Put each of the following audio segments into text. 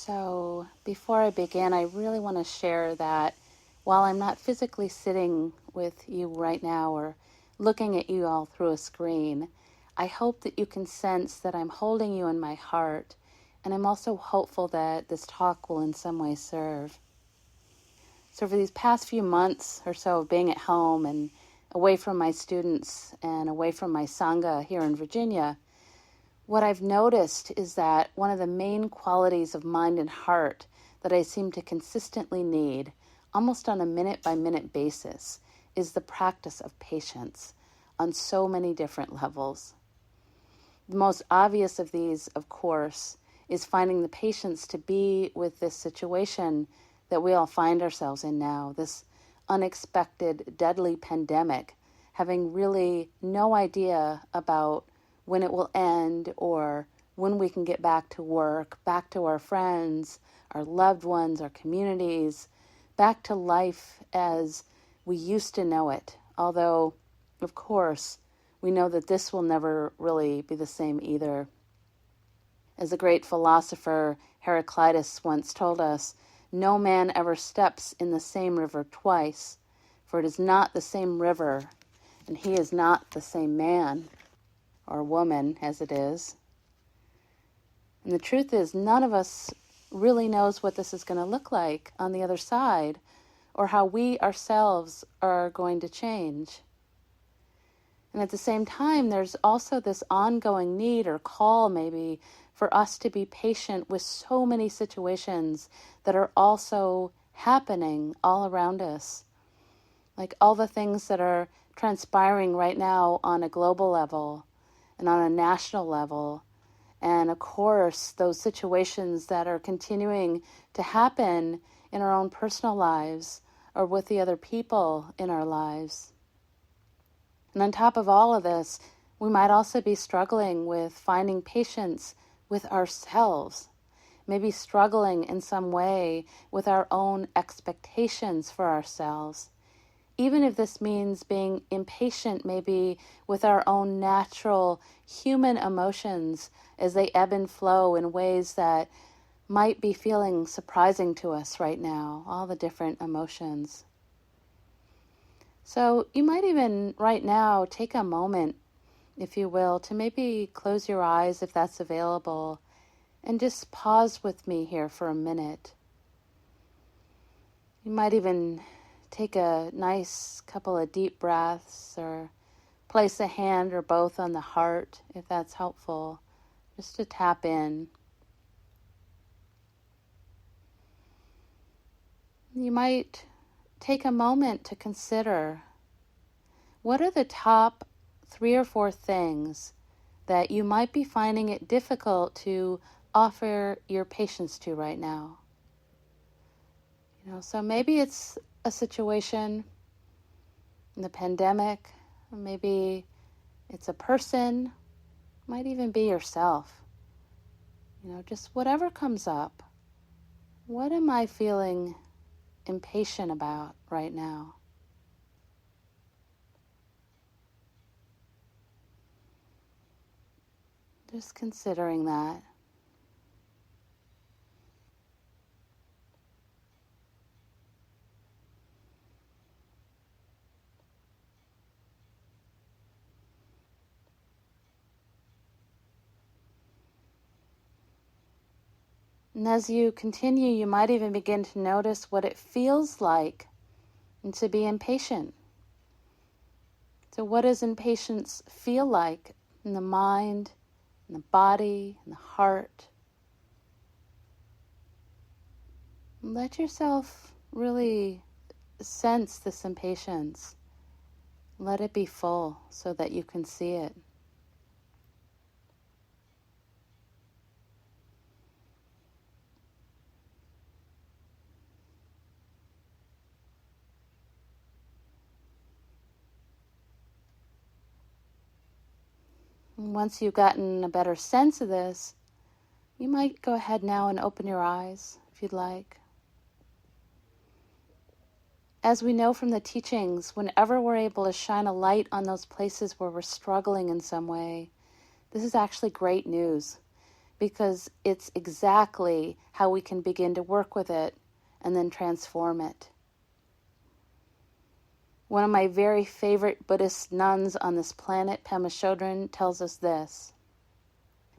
So before I begin, I really want to share that while I'm not physically sitting with you right now or looking at you all through a screen, I hope that you can sense that I'm holding you in my heart, and I'm also hopeful that this talk will in some way serve. So for these past few months or so of being at home and away from my students and away from my Sangha here in Virginia, what I've noticed is that one of the main qualities of mind and heart that I seem to consistently need, almost on a minute-by-minute basis, is the practice of patience on so many different levels. The most obvious of these, of course, is finding the patience to be with this situation that we all find ourselves in now, this unexpected, deadly pandemic, having really no idea about when it will end or when we can get back to work, back to our friends, our loved ones, our communities, back to life as we used to know it. Although, of course, we know that this will never really be the same either. As the great philosopher Heraclitus once told us, no man ever steps in the same river twice, for it is not the same river, and he is not the same man or woman as it is. And the truth is, none of us really knows what this is going to look like on the other side, or how we ourselves are going to change. And at the same time, there's also this ongoing need or call maybe for us to be patient with so many situations that are also happening all around us. Like all the things that are transpiring right now on a global level and on a national level. And of course, those situations that are continuing to happen in our own personal lives or with the other people in our lives. And on top of all of this, we might also be struggling with finding patience with ourselves, maybe struggling in some way with our own expectations for ourselves. Even if this means being impatient maybe with our own natural human emotions as they ebb and flow in ways that might be feeling surprising to us right now, all the different emotions. So you might even right now take a moment, if you will, to maybe close your eyes if that's available and just pause with me here for a minute. You might even take a nice couple of deep breaths or place a hand or both on the heart if that's helpful, just to tap in. You might take a moment to consider, what are the top 3 or 4 things that you might be finding it difficult to offer your patience to right now? So maybe it's a situation in the pandemic, maybe it's a person, might even be yourself. Just whatever comes up. What am I feeling impatient about right now? Just considering that. And as you continue, you might even begin to notice what it feels like and to be impatient. So what does impatience feel like in the mind, in the body, in the heart? And let yourself really sense this impatience. Let it be full so that you can see it. And once you've gotten a better sense of this, you might go ahead now and open your eyes if you'd like. As we know from the teachings, whenever we're able to shine a light on those places where we're struggling in some way, this is actually great news, because it's exactly how we can begin to work with it and then transform it. One of my very favorite Buddhist nuns on this planet, Pema Chodron, tells us this: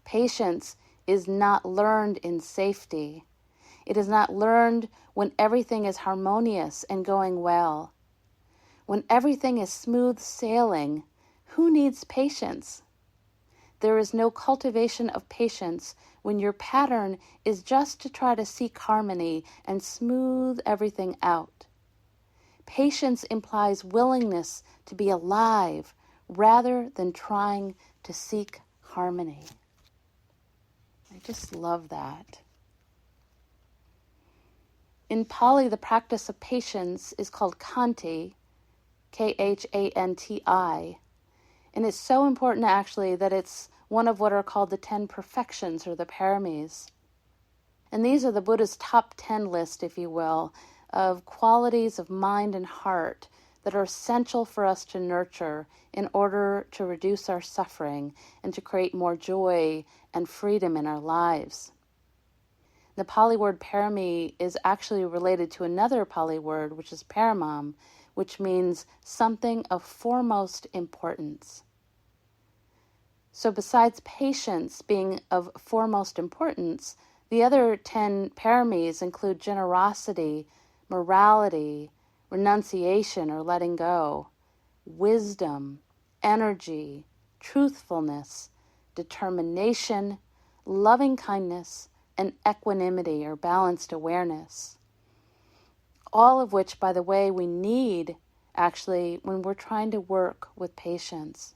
patience is not learned in safety. It is not learned when everything is harmonious and going well. When everything is smooth sailing, who needs patience? There is no cultivation of patience when your pattern is just to try to seek harmony and smooth everything out. Patience implies willingness to be alive rather than trying to seek harmony. I just love that. In Pali, the practice of patience is called khanti, Khanti, and it's so important actually that it's one of what are called the 10 perfections or the paramis. And these are the Buddha's top 10 list, if you will, of qualities of mind and heart that are essential for us to nurture in order to reduce our suffering and to create more joy and freedom in our lives. The Pali word parami is actually related to another Pali word, which is paramam, which means something of foremost importance. So besides patience being of foremost importance, the other 10 paramis include generosity, morality, renunciation or letting go, wisdom, energy, truthfulness, determination, loving kindness, and equanimity or balanced awareness. All of which, by the way, we need actually when we're trying to work with patience.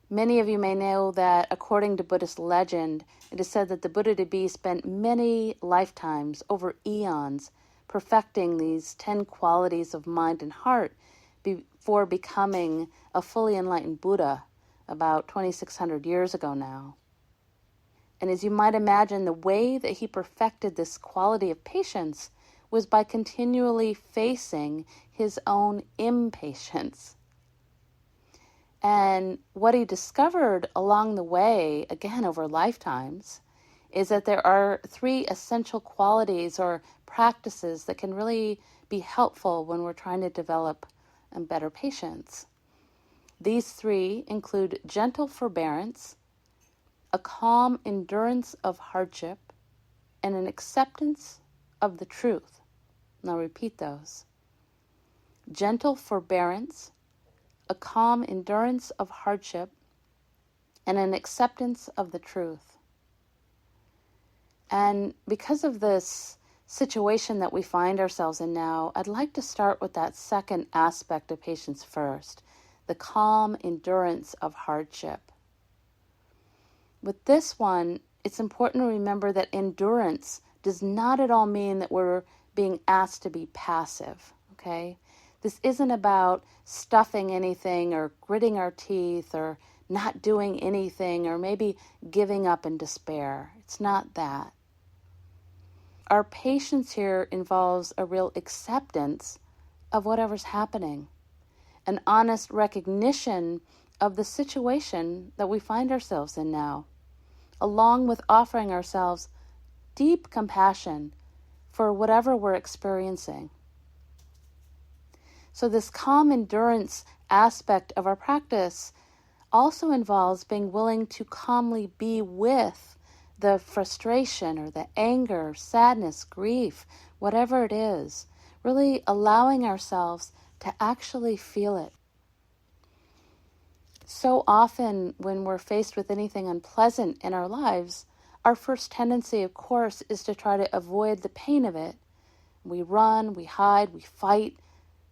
Many of you may know that according to Buddhist legend, it is said that the Buddha to be spent many lifetimes, over eons, perfecting these 10 qualities of mind and heart before becoming a fully enlightened Buddha about 2,600 years ago now. And as you might imagine, the way that he perfected this quality of patience was by continually facing his own impatience. And what he discovered along the way, again over lifetimes, is that there are 3 essential qualities or practices that can really be helpful when we're trying to develop better patience. These 3 include gentle forbearance, a calm endurance of hardship, and an acceptance of the truth. And I'll repeat those. Gentle forbearance, a calm endurance of hardship, and an acceptance of the truth. And because of this situation that we find ourselves in now, I'd like to start with that second aspect of patience first, the calm endurance of hardship. With this one, it's important to remember that endurance does not at all mean that we're being asked to be passive, okay? This isn't about stuffing anything or gritting our teeth or not doing anything or maybe giving up in despair. It's not that. Our patience here involves a real acceptance of whatever's happening, an honest recognition of the situation that we find ourselves in now, along with offering ourselves deep compassion for whatever we're experiencing. So this calm endurance aspect of our practice also involves being willing to calmly be with the frustration or the anger, sadness, grief, whatever it is, really allowing ourselves to actually feel it. So often when we're faced with anything unpleasant in our lives, our first tendency, of course, is to try to avoid the pain of it. We run, we hide, we fight,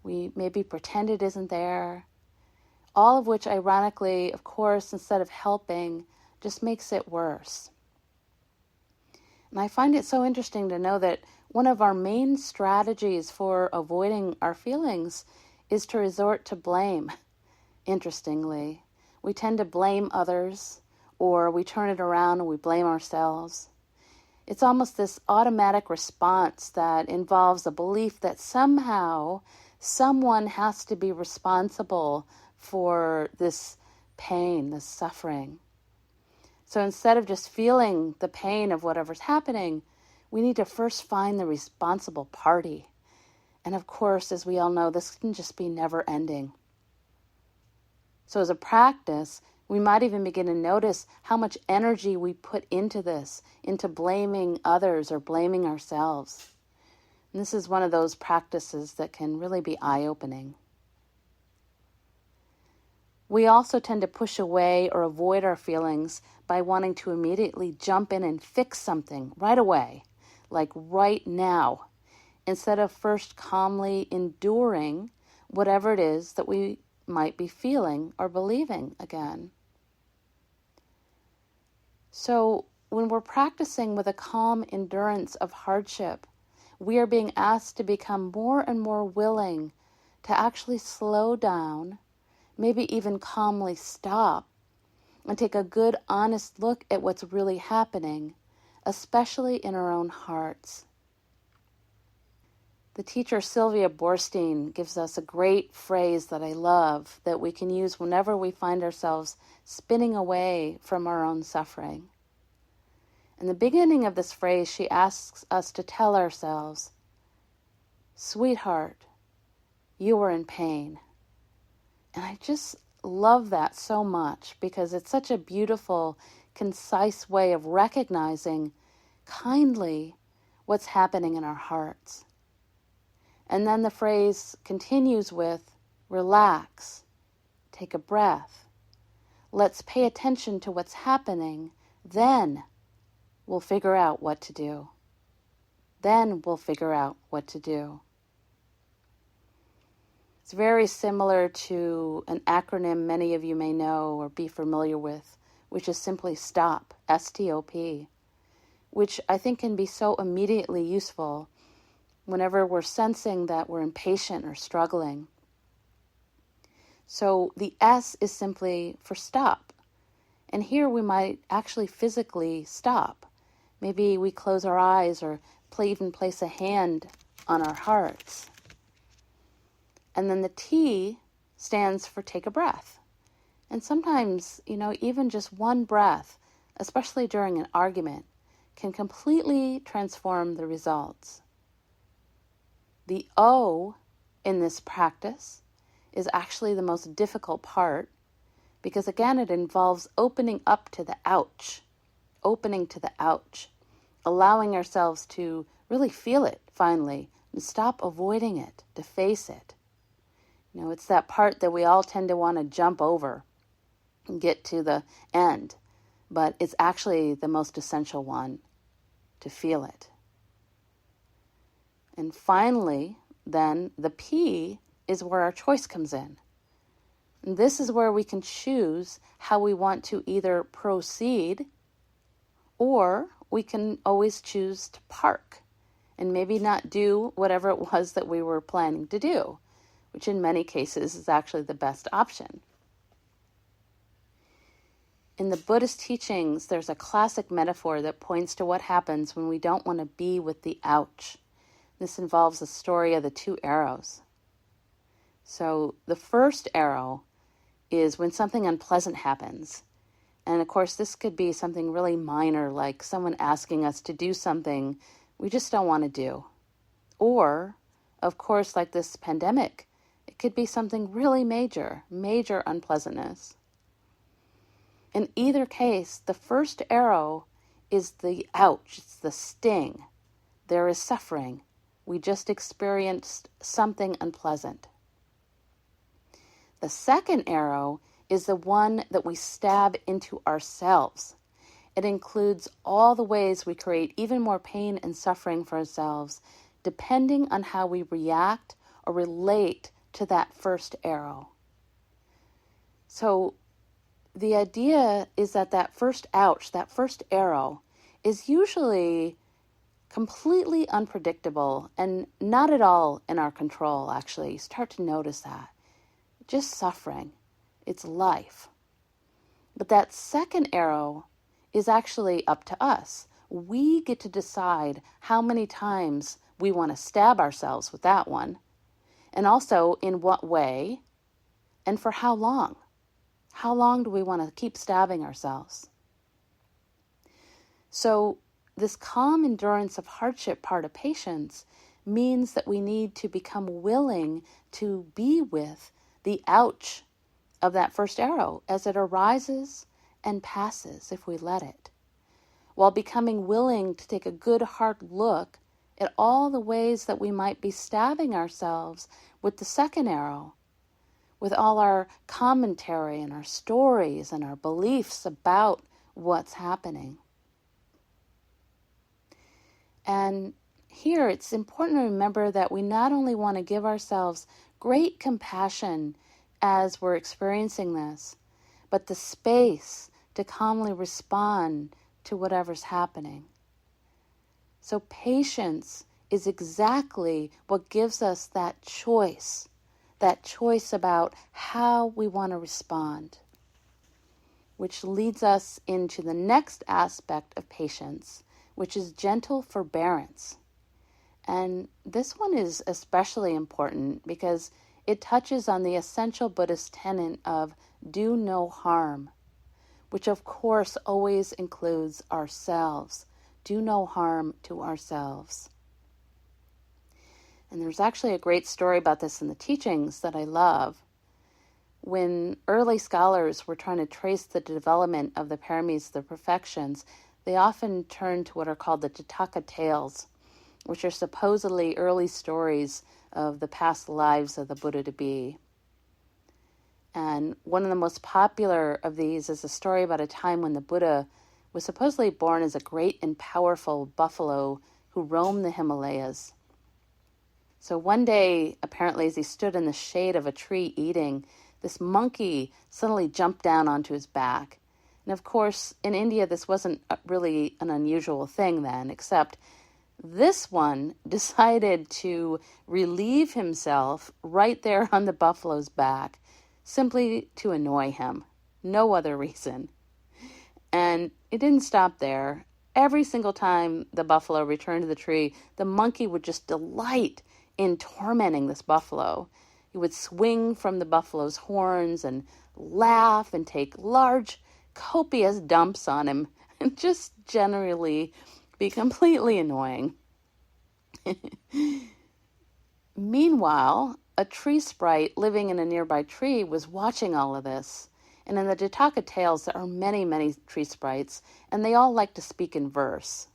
we maybe pretend it isn't there. All of which, ironically, of course, instead of helping, just makes it worse. And I find it so interesting to know that one of our main strategies for avoiding our feelings is to resort to blame. Interestingly, we tend to blame others, or we turn it around and we blame ourselves. It's almost this automatic response that involves a belief that somehow someone has to be responsible for this pain, this suffering. So instead of just feeling the pain of whatever's happening, we need to first find the responsible party. And of course, as we all know, this can just be never ending. So as a practice, we might even begin to notice how much energy we put into this, into blaming others or blaming ourselves. And this is one of those practices that can really be eye-opening. We also tend to push away or avoid our feelings by wanting to immediately jump in and fix something right away, like right now, instead of first calmly enduring whatever it is that we might be feeling or believing again. So when we're practicing with a calm endurance of hardship, we are being asked to become more and more willing to actually slow down, maybe even calmly stop, and take a good, honest look at what's really happening, especially in our own hearts. The teacher Sylvia Boorstein gives us a great phrase that I love that we can use whenever we find ourselves spinning away from our own suffering. In the beginning of this phrase, she asks us to tell ourselves, "Sweetheart, you are in pain." And I just love that so much because it's such a beautiful, concise way of recognizing kindly what's happening in our hearts. And then the phrase continues with, "Relax, take a breath. Let's pay attention to what's happening. Then we'll figure out what to do. Then we'll figure out what to do." It's very similar to an acronym many of you may know or be familiar with, which is simply STOP, S-T-O-P, which I think can be so immediately useful whenever we're sensing that we're impatient or struggling. So the S is simply for stop. And here we might actually physically stop. Maybe we close our eyes or even place a hand on our hearts. And then the T stands for take a breath. And sometimes, even just one breath, especially during an argument, can completely transform the results. The O in this practice is actually the most difficult part because, again, it involves opening up to the ouch, allowing ourselves to really feel it finally and stop avoiding it, to face it. It's that part that we all tend to want to jump over and get to the end, but it's actually the most essential one, to feel it. And finally, then, the P is where our choice comes in. And this is where we can choose how we want to either proceed, or we can always choose to park and maybe not do whatever it was that we were planning to do, which in many cases is actually the best option. In the Buddhist teachings, there's a classic metaphor that points to what happens when we don't want to be with the ouch. This involves the story of the two arrows. So the first arrow is when something unpleasant happens. And of course, this could be something really minor, like someone asking us to do something we just don't want to do. Or, of course, like this pandemic, it could be something really major unpleasantness. In either case, the first arrow is the ouch, it's the sting. There is suffering. We just experienced something unpleasant. The second arrow is the one that we stab into ourselves. It includes all the ways we create even more pain and suffering for ourselves, depending on how we react or relate to that first arrow. So the idea is that first ouch, that first arrow, is usually completely unpredictable and not at all in our control, actually. You start to notice that. Just suffering. It's life. But that second arrow is actually up to us. We get to decide how many times we want to stab ourselves with that one, and also in what way, and for how long. How long do we want to keep stabbing ourselves? So this calm endurance of hardship part of patience means that we need to become willing to be with the ouch of that first arrow as it arises and passes if we let it, while becoming willing to take a good hard look at all the ways that we might be stabbing ourselves with the second arrow, with all our commentary and our stories and our beliefs about what's happening. And here it's important to remember that we not only want to give ourselves great compassion as we're experiencing this, but the space to calmly respond to whatever's happening. So patience is exactly what gives us that choice about how we want to respond, which leads us into the next aspect of patience, which is gentle forbearance. And this one is especially important because it touches on the essential Buddhist tenet of do no harm, which of course always includes ourselves. Do no harm to ourselves. And there's actually a great story about this in the teachings that I love. When early scholars were trying to trace the development of the paramis, the perfections, they often turned to what are called the Jataka tales, which are supposedly early stories of the past lives of the Buddha-to-be. And one of the most popular of these is a story about a time when the Buddha was supposedly born as a great and powerful buffalo who roamed the Himalayas. So one day, apparently, as he stood in the shade of a tree eating, this monkey suddenly jumped down onto his back. And of course, in India, this wasn't really an unusual thing then, except this one decided to relieve himself right there on the buffalo's back, simply to annoy him. No other reason. And it didn't stop there. Every single time the buffalo returned to the tree, the monkey would just delight in tormenting this buffalo. He would swing from the buffalo's horns and laugh and take large, copious dumps on him and just generally be completely annoying. Meanwhile, a tree sprite living in a nearby tree was watching all of this. And in the Jataka tales, there are many, many tree sprites, and they all like to speak in verse.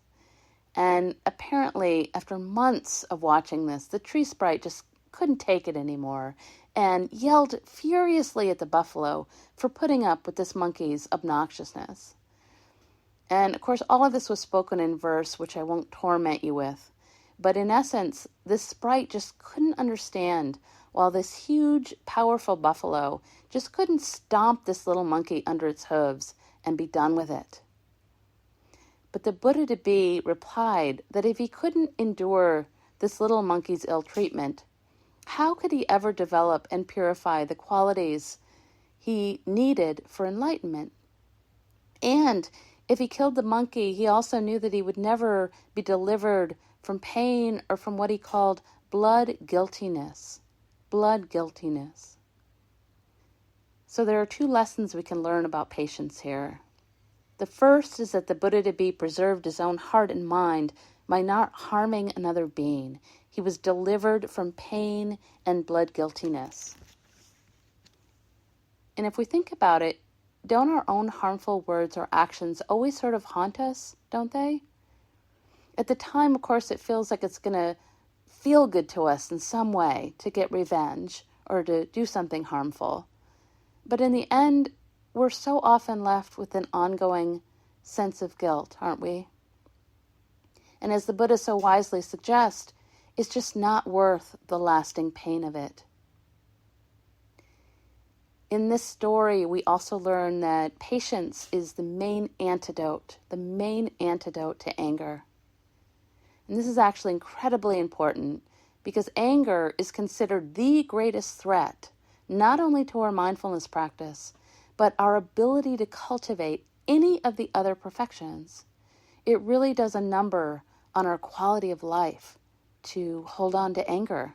And apparently, after months of watching this, the tree sprite just couldn't take it anymore and yelled furiously at the buffalo for putting up with this monkey's obnoxiousness. And of course, all of this was spoken in verse, which I won't torment you with. But in essence, this sprite just couldn't understand while this huge, powerful buffalo just couldn't stomp this little monkey under its hooves and be done with it. But the Buddha-to-be replied that if he couldn't endure this little monkey's ill treatment, how could he ever develop and purify the qualities he needed for enlightenment? And if he killed the monkey, he also knew that he would never be delivered from pain or from what he called blood guiltiness. Blood guiltiness. So there are two lessons we can learn about patience here. The first is that the Buddha-to-be preserved his own heart and mind by not harming another being. He was delivered from pain and blood guiltiness. And if we think about it, don't our own harmful words or actions always sort of haunt us, don't they? At the time, of course, it feels like it's going to feel good to us in some way to get revenge or to do something harmful. But in the end, we're so often left with an ongoing sense of guilt, aren't we? And as the Buddha so wisely suggests, it's just not worth the lasting pain of it. In this story, we also learn that patience is the main antidote to anger. And this is actually incredibly important because anger is considered the greatest threat, not only to our mindfulness practice, but our ability to cultivate any of the other perfections. It really does a number on our quality of life to hold on to anger.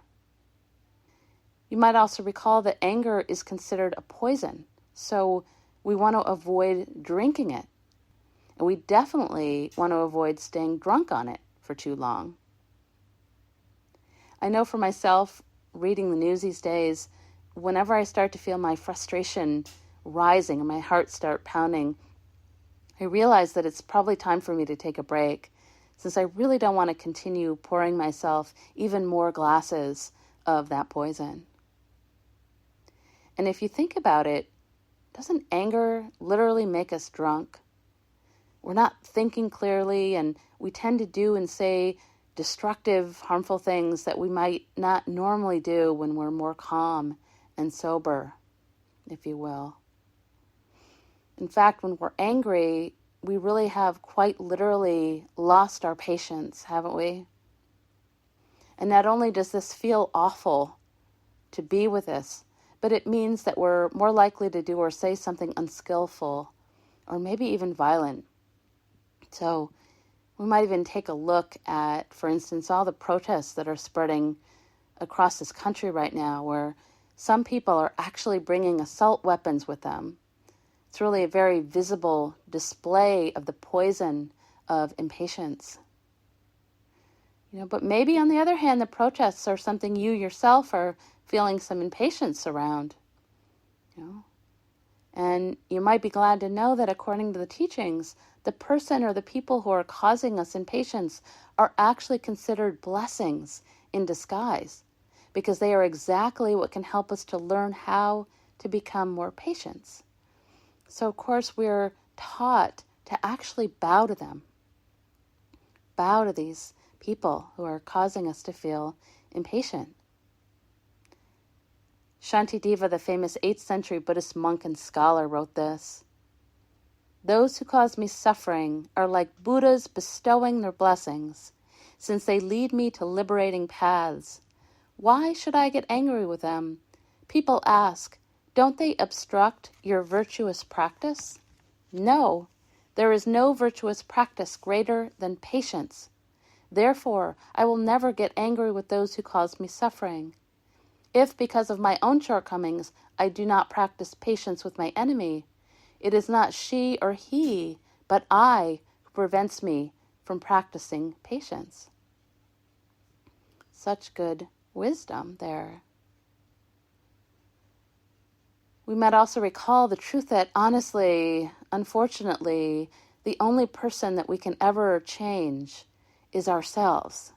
You might also recall that anger is considered a poison, so we want to avoid drinking it. And we definitely want to avoid staying drunk on it for too long. I know for myself, reading the news these days, whenever I start to feel my frustration rising and my heart start pounding, I realize that it's probably time for me to take a break, since I really don't want to continue pouring myself even more glasses of that poison. And if you think about it, doesn't anger literally make us drunk? We're not thinking clearly, and we tend to do and say destructive, harmful things that we might not normally do when we're more calm and sober, if you will. In fact, when we're angry, we really have quite literally lost our patience, haven't we? And not only does this feel awful to be with us, but it means that we're more likely to do or say something unskillful or maybe even violent. So we might even take a look at, for instance, all the protests that are spreading across this country right now, where some people are actually bringing assault weapons with them. It's really a very visible display of the poison of impatience. But maybe on the other hand, the protests are something you yourself are feeling some impatience around. And you might be glad to know that according to the teachings, the person or the people who are causing us impatience are actually considered blessings in disguise, because they are exactly what can help us to learn how to become more patient. So, of course, we're taught to actually bow to them, bow to these people who are causing us to feel impatient. Shantideva, the famous 8th century Buddhist monk and scholar, wrote this: "Those who cause me suffering are like Buddhas bestowing their blessings, since they lead me to liberating paths. Why should I get angry with them? People ask, don't they obstruct your virtuous practice? No, there is no virtuous practice greater than patience. Therefore, I will never get angry with those who cause me suffering. If, because of my own shortcomings, I do not practice patience with my enemy, it is not she or he, but I, who prevents me from practicing patience." Such good wisdom there. We might also recall the truth that, honestly, unfortunately, the only person that we can ever change is ourselves.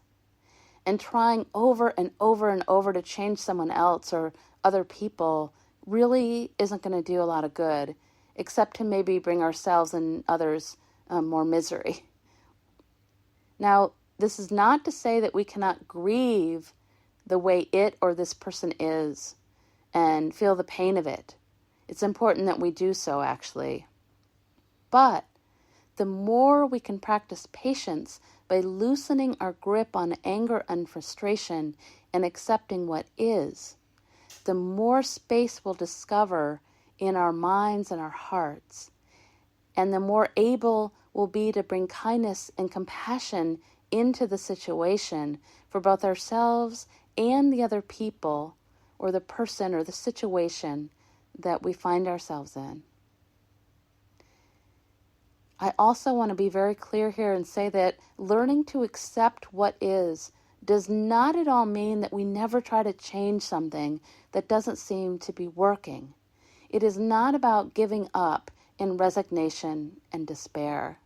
And trying over and over and over to change someone else or other people really isn't going to do a lot of good, except to maybe bring ourselves and others more misery. Now, this is not to say that we cannot grieve the way it or this person is and feel the pain of it. It's important that we do so, actually. But the more we can practice patience by loosening our grip on anger and frustration and accepting what is, the more space we'll discover in our minds and our hearts, and the more able we'll be to bring kindness and compassion into the situation for both ourselves and the other people or the person or the situation that we find ourselves in. I also want to be very clear here and say that learning to accept what is does not at all mean that we never try to change something that doesn't seem to be working. It is not about giving up in resignation and despair.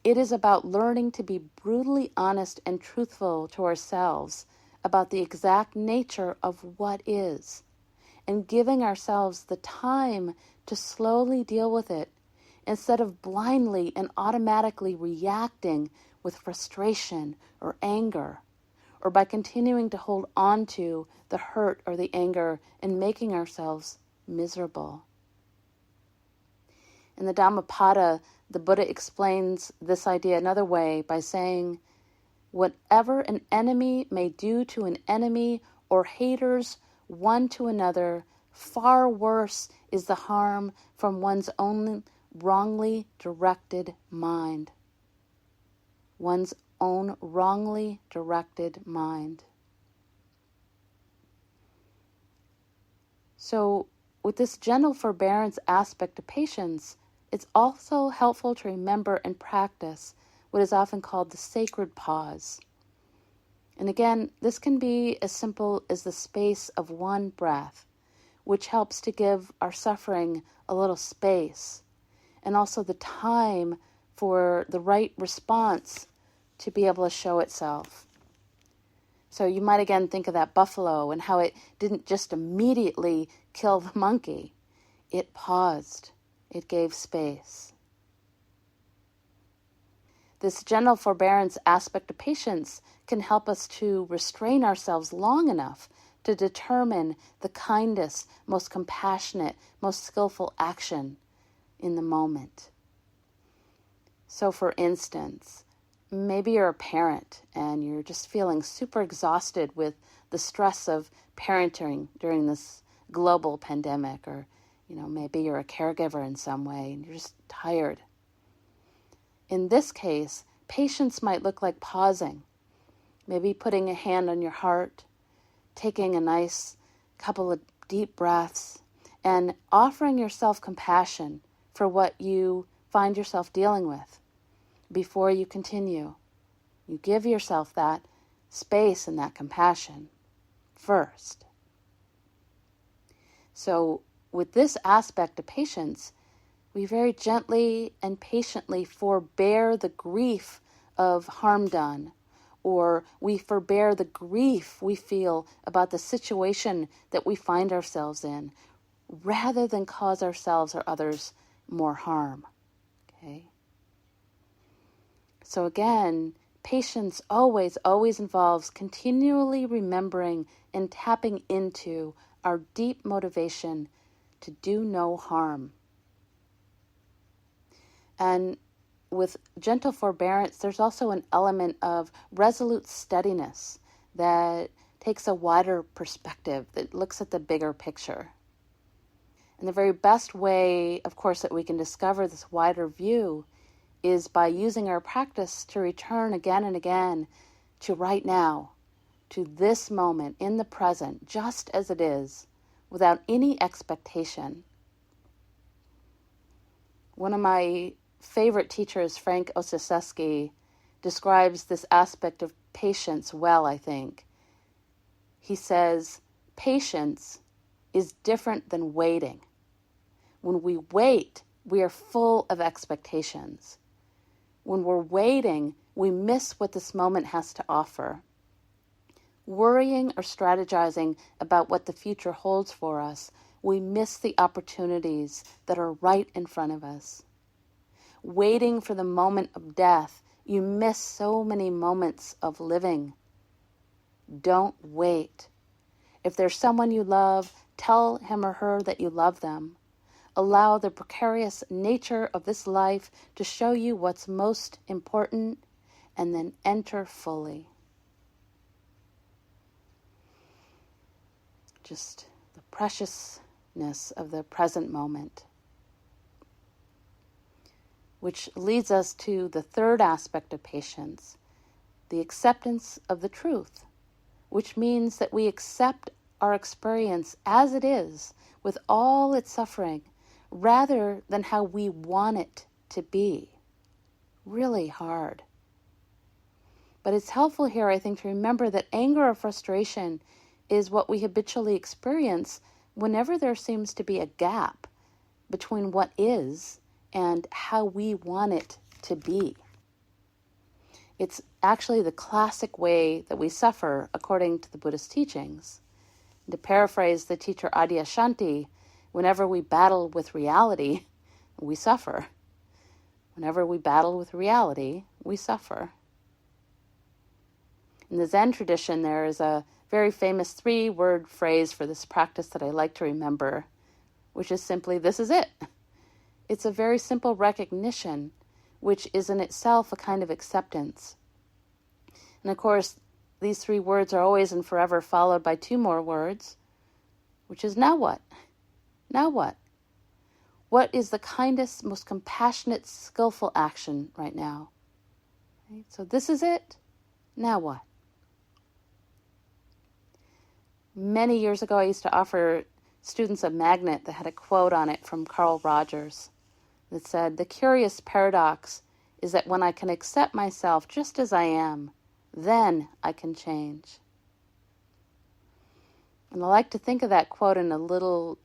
It is about learning to be brutally honest and truthful to ourselves about the exact nature of what is, and giving ourselves the time to slowly deal with it, instead of blindly and automatically reacting with frustration or anger, or by continuing to hold on to the hurt or the anger and making ourselves miserable. In the Dhammapada, the Buddha explains this idea another way by saying, "Whatever an enemy may do to an enemy or haters one to another, far worse is the harm from one's own wrongly directed mind." One's own wrongly directed mind. So, with this gentle forbearance aspect of patience, it's also helpful to remember and practice what is often called the sacred pause. And again, this can be as simple as the space of one breath, which helps to give our suffering a little space, and also the time for the right response to be able to show itself. So you might again think of that buffalo and how it didn't just immediately kill the monkey. It paused. It gave space. This gentle forbearance aspect of patience can help us to restrain ourselves long enough to determine the kindest, most compassionate, most skillful action in the moment. So for instance, maybe you're a parent and you're just feeling super exhausted with the stress of parenting during this global pandemic, or maybe you're a caregiver in some way and you're just tired. In this case, patience might look like pausing, maybe putting a hand on your heart, taking a nice couple of deep breaths, and offering yourself compassion for what you find yourself dealing with before you continue. You give yourself that space and that compassion first. So with this aspect of patience, we very gently and patiently forbear the grief of harm done, or we forbear the grief we feel about the situation that we find ourselves in, rather than cause ourselves or others more harm. Okay? So again, patience always involves continually remembering and tapping into our deep motivation to do no harm. And with gentle forbearance, there's also an element of resolute steadiness that takes a wider perspective, that looks at the bigger picture. And the very best way, of course, that we can discover this wider view is by using our practice to return again and again to right now, to this moment in the present, just as it is, without any expectation. One of my favorite teachers, Frank Osaseski, describes this aspect of patience well, I think. He says, patience is different than waiting. When we wait, we are full of expectations. When we're waiting, we miss what this moment has to offer. Worrying or strategizing about what the future holds for us, we miss the opportunities that are right in front of us. Waiting for the moment of death, you miss so many moments of living. Don't wait. If there's someone you love, tell him or her that you love them. Allow the precarious nature of this life to show you what's most important, and then enter fully. Just the preciousness of the present moment. Which leads us to the third aspect of patience, the acceptance of the truth, which means that we accept our experience as it is, with all its suffering, rather than how we want it to be. Really hard. But it's helpful here, I think, to remember that anger or frustration is what we habitually experience whenever there seems to be a gap between what is and how we want it to be. It's actually the classic way that we suffer according to the Buddhist teachings. To paraphrase the teacher Adyashanti, whenever we battle with reality, we suffer. Whenever we battle with reality, we suffer. In the Zen tradition, there is a very famous 3-word phrase for this practice that I like to remember, which is simply, this is it. It's a very simple recognition, which is in itself a kind of acceptance. And of course, these 3 words are always and forever followed by 2 more words, which is now what? Now what? What is the kindest, most compassionate, skillful action right now? Right? So this is it. Now what? Many years ago, I used to offer students a magnet that had a quote on it from Carl Rogers. that said, "The curious paradox is that when I can accept myself just as I am, then I can change." And I like to think of that quote in a little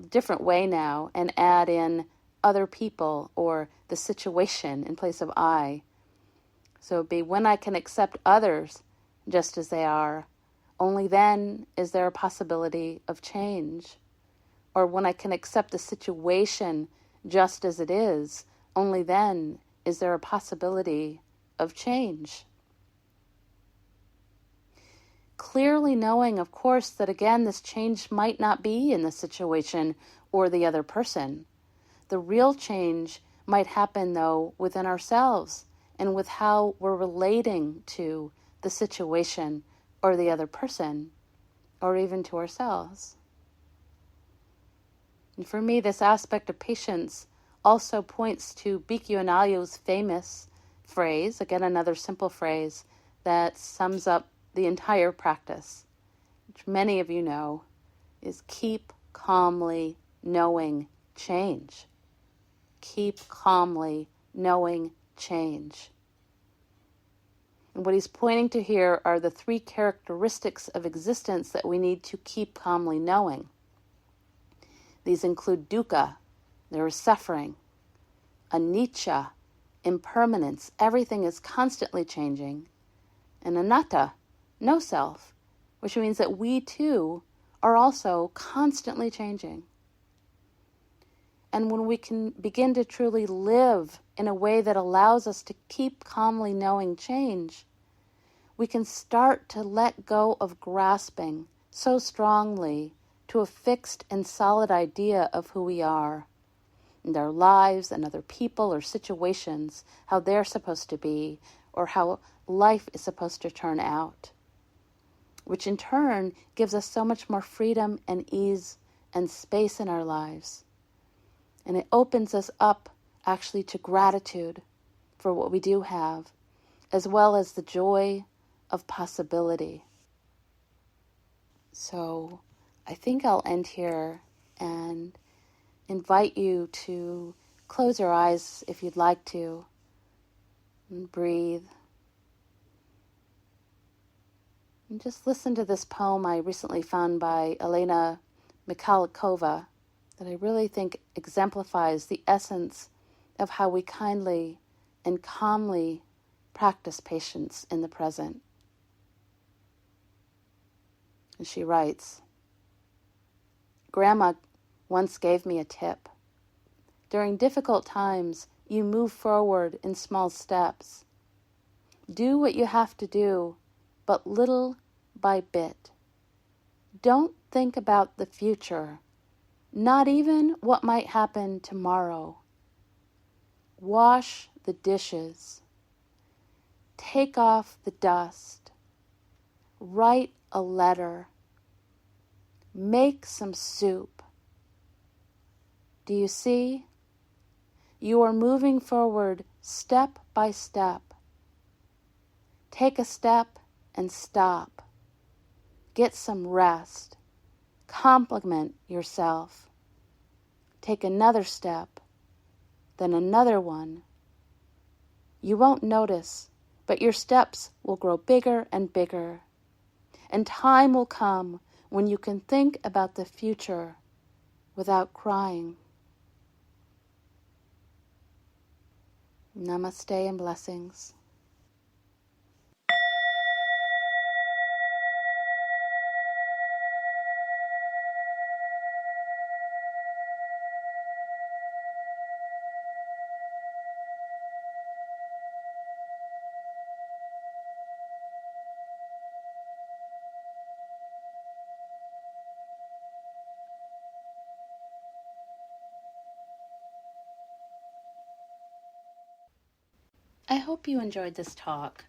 different way now and add in other people or the situation in place of I. So it'd be, when I can accept others just as they are, only then is there a possibility of change. Or when I can accept the situation just as it is, only then is there a possibility of change. Clearly knowing, of course, that again, this change might not be in the situation or the other person. The real change might happen, though, within ourselves and with how we're relating to the situation or the other person, or even to ourselves. And for me, this aspect of patience also points to Bhikkhu Anayo's famous phrase, again another simple phrase that sums up the entire practice, which many of you know, is keep calmly knowing change. Keep calmly knowing change. And what he's pointing to here are the three characteristics of existence that we need to keep calmly knowing. These include dukkha, there is suffering, anicca, impermanence, everything is constantly changing, and anatta, no self, which means that we too are also constantly changing. And when we can begin to truly live in a way that allows us to keep calmly knowing change, we can start to let go of grasping so strongly to a fixed and solid idea of who we are, and our lives and other people or situations, how they're supposed to be, or how life is supposed to turn out, which in turn gives us so much more freedom and ease and space in our lives. And it opens us up actually to gratitude for what we do have, as well as the joy of possibility. So I think I'll end here and invite you to close your eyes if you'd like to, and breathe. And just listen to this poem I recently found by Elena Mikhalikova that I really think exemplifies the essence of how we kindly and calmly practice patience in the present. And she writes, "Grandma once gave me a tip. During difficult times, you move forward in small steps. Do what you have to do, but little by bit. Don't think about the future, not even what might happen tomorrow. Wash the dishes. Take off the dust. Write a letter. Make some soup. Do you see? You are moving forward step by step. Take a step and stop. Get some rest. Compliment yourself. Take another step, then another one. You won't notice, but your steps will grow bigger and bigger. And time will come when you can think about the future without crying." Namaste and blessings. I hope you enjoyed this talk.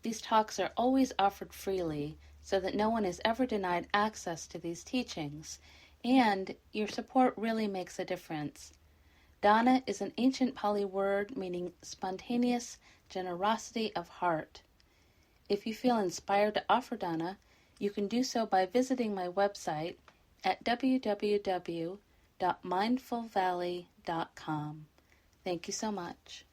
These talks are always offered freely so that no one is ever denied access to these teachings, and your support really makes a difference. Dana is an ancient Pali word meaning spontaneous generosity of heart. If you feel inspired to offer dana, you can do so by visiting my website at www.mindfulvalley.com. Thank you so much.